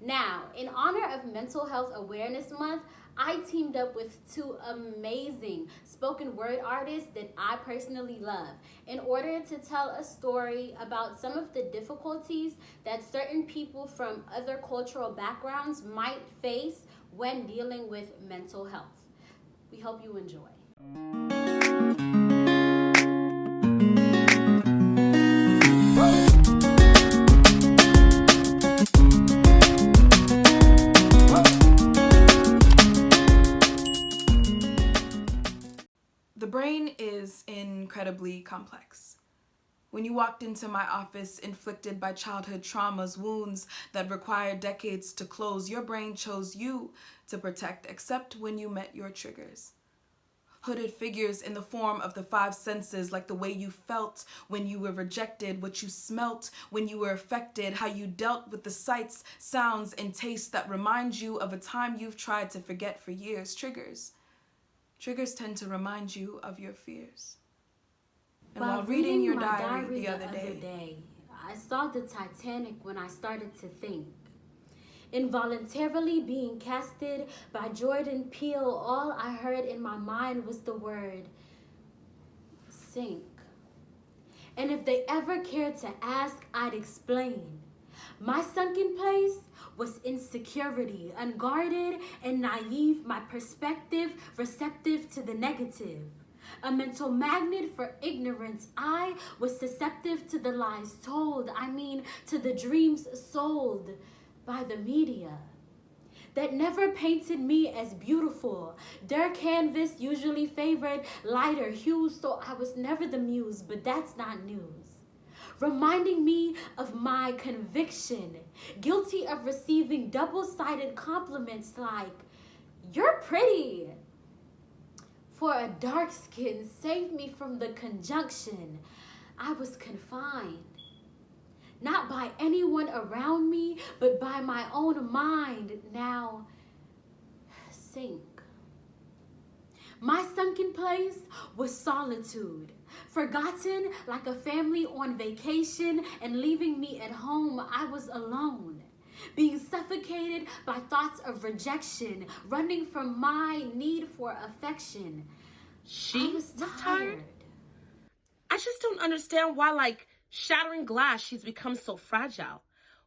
Now, in honor of Mental Health Awareness Month, I teamed up with two amazing spoken word artists that I personally love in order to tell a story about some of the difficulties that certain people from other cultural backgrounds might face when dealing with mental health. We hope you enjoy. The brain is incredibly complex. When you walked into my office inflicted by childhood traumas, wounds that required decades to close, your brain chose you to protect, except when you met your triggers. Hooded figures in the form of the five senses, like the way you felt when you were rejected, what you smelt when you were affected, how you dealt with the sights, sounds, and tastes that remind you of a time you've tried to forget for years. Triggers tend to remind you of your fears. And while reading your diary the other day, I saw the Titanic when I started to think. Involuntarily being casted by Jordan Peele, all I heard in my mind was the word sink. And if they ever cared to ask, I'd explain. My sunken place was insecurity, unguarded and naive, my perspective receptive to the negative. A mental magnet for ignorance, I was susceptible to the lies told, to the dreams sold by the media that never painted me as beautiful. Their canvas usually favored lighter hues, so I was never the muse, but that's not news. Reminding me of my conviction, guilty of receiving double-sided compliments like, "You're pretty." For a dark skin saved me from the conjunction. I was confined, not by anyone around me, but by my own mind. Now, sink. My sunken place was solitude, forgotten like a family on vacation, and leaving me at home, I was alone, being suffocated by thoughts of rejection, running from my need for affection. I was tired. I just don't understand why, shattering glass, she's become so fragile.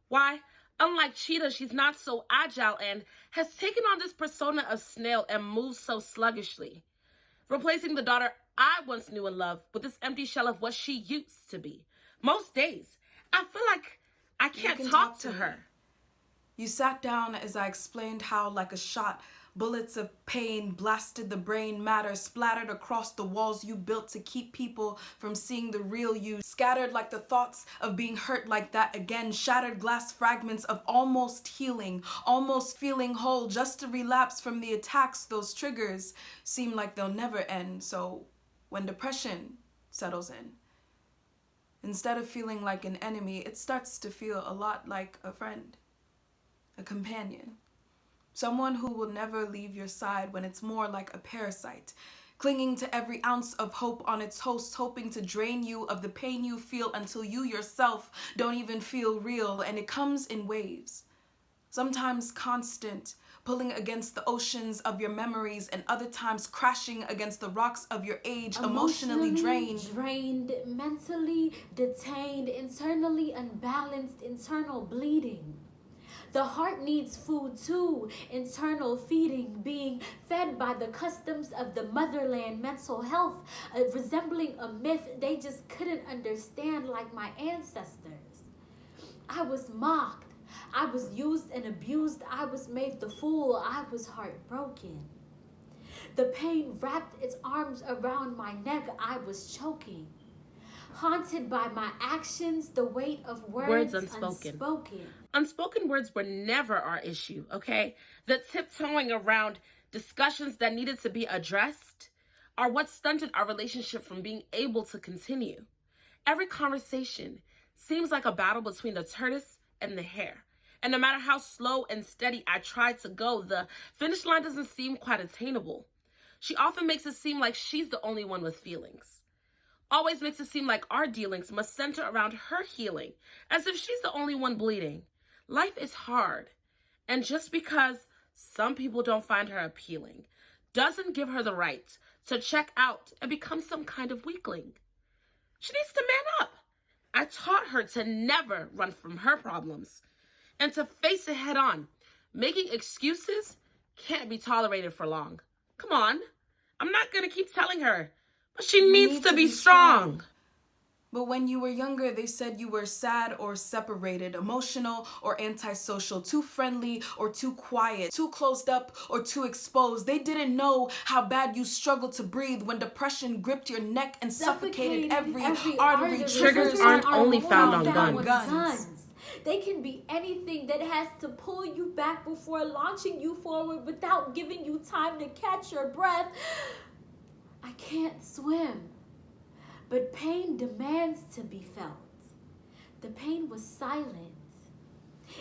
Why, unlike Cheetah, she's not so agile and has taken on this persona of snail and moves so sluggishly, replacing the daughter I once knew and loved with this empty shell of what she used to be. Most days, I feel like I can't talk to her. You sat down as I explained how, like a shot, bullets of pain blasted the brain matter, splattered across the walls you built to keep people from seeing the real you, scattered like the thoughts of being hurt like that again, shattered glass fragments of almost healing, almost feeling whole, just to relapse from the attacks. Those triggers seem like they'll never end. So when depression settles in, instead of feeling like an enemy, it starts to feel a lot like a friend, a companion. Someone who will never leave your side when it's more like a parasite, clinging to every ounce of hope on its host, hoping to drain you of the pain you feel until you yourself don't even feel real. And it comes in waves, sometimes constant, pulling against the oceans of your memories, and other times crashing against the rocks of your age, emotionally drained, mentally detained, internally unbalanced, internal bleeding. The heart needs food too, internal feeding, being fed by the customs of the motherland. Mental health, resembling a myth they just couldn't understand like my ancestors. I was mocked, I was used and abused, I was made the fool, I was heartbroken. The pain wrapped its arms around my neck, I was choking. Haunted by my actions, the weight of words unspoken. Unspoken words were never our issue, okay? The tiptoeing around discussions that needed to be addressed are what stunted our relationship from being able to continue. Every conversation seems like a battle between the tortoise and the hare. And no matter how slow and steady I try to go, the finish line doesn't seem quite attainable. She often makes it seem like she's the only one with feelings. Always makes it seem like our dealings must center around her healing, as if she's the only one bleeding. Life is hard. And just because some people don't find her appealing doesn't give her the right to check out and become some kind of weakling. She needs to man up. I taught her to never run from her problems and to face it head on. Making excuses can't be tolerated for long. Come on. I'm not going to keep telling her, but she needs to be strong. But when you were younger, they said you were sad or separated, emotional or antisocial, too friendly or too quiet, too closed up or too exposed. They didn't know how bad you struggled to breathe when depression gripped your neck and suffocated every artery. Triggers aren't only found on guns. They can be anything that has to pull you back before launching you forward without giving you time to catch your breath. I can't swim. But pain demands to be felt. The pain was silent.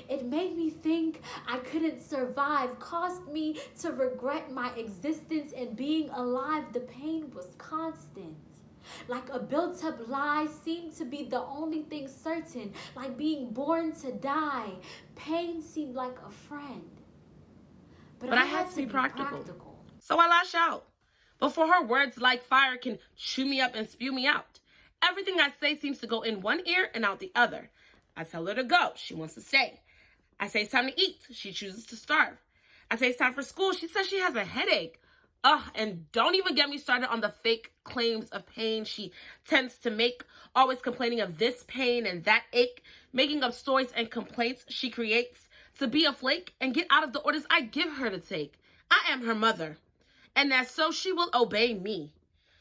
It made me think I couldn't survive, caused me to regret my existence and being alive. The pain was constant. Like a built-up lie seemed to be the only thing certain, like being born to die. Pain seemed like a friend. But I had to be practical. So I lash out. Before her words like fire can chew me up and spew me out. Everything I say seems to go in one ear and out the other. I tell her to go. She wants to stay. I say it's time to eat. She chooses to starve. I say it's time for school. She says she has a headache. And don't even get me started on the fake claims of pain she tends to make, always complaining of this pain and that ache, making up stories and complaints she creates to be a flake and get out of the orders I give her to take. I am her mother. And that's so she will obey me.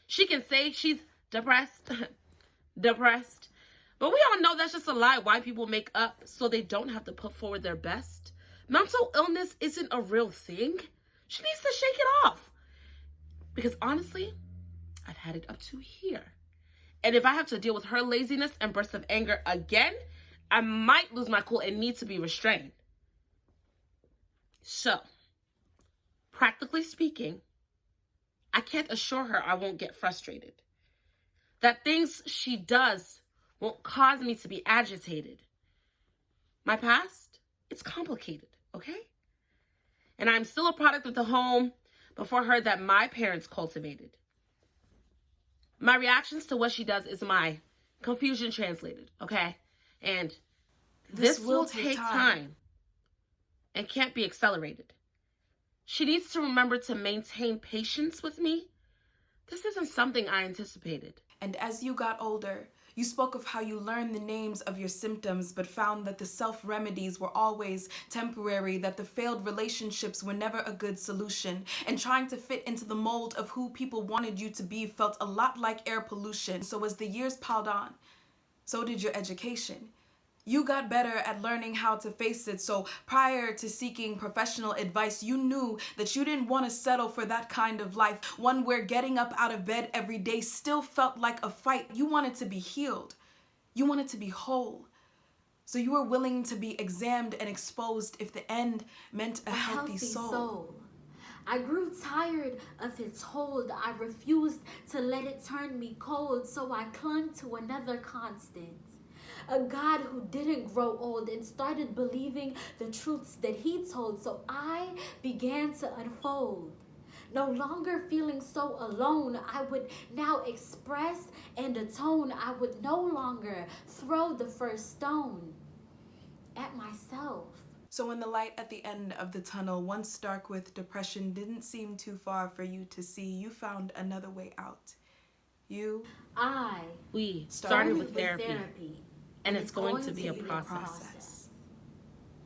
She can say she's depressed, but we all know that's just a lie white people make up so they don't have to put forward their best. Mental illness isn't a real thing. She needs to shake it off. Because honestly, I've had it up to here. And if I have to deal with her laziness and bursts of anger again, I might lose my cool and need to be restrained. So, practically speaking, I can't assure her I won't get frustrated. That things she does won't cause me to be agitated. My past, it's complicated, okay? And I'm still a product of the home before her that my parents cultivated. My reactions to what she does is my confusion translated, okay? And this will take time and can't be accelerated. She needs to remember to maintain patience with me. This isn't something I anticipated. And as you got older, you spoke of how you learned the names of your symptoms but found that the self-remedies were always temporary, that the failed relationships were never a good solution, and trying to fit into the mold of who people wanted you to be felt a lot like air pollution. So as the years piled on, so did your education. You got better at learning how to face it, so prior to seeking professional advice, you knew that you didn't want to settle for that kind of life, one where getting up out of bed every day still felt like a fight. You wanted to be healed. You wanted to be whole. So you were willing to be examined and exposed if the end meant a healthy soul. I grew tired of its hold. I refused to let it turn me cold, so I clung to another constant. A God who didn't grow old and started believing the truths that he told. So I began to unfold. No longer feeling so alone, I would now express and atone. I would no longer throw the first stone at myself. So when the light at the end of the tunnel, once dark with depression, didn't seem too far for you to see, you found another way out. We started with therapy. And it's going to be a process.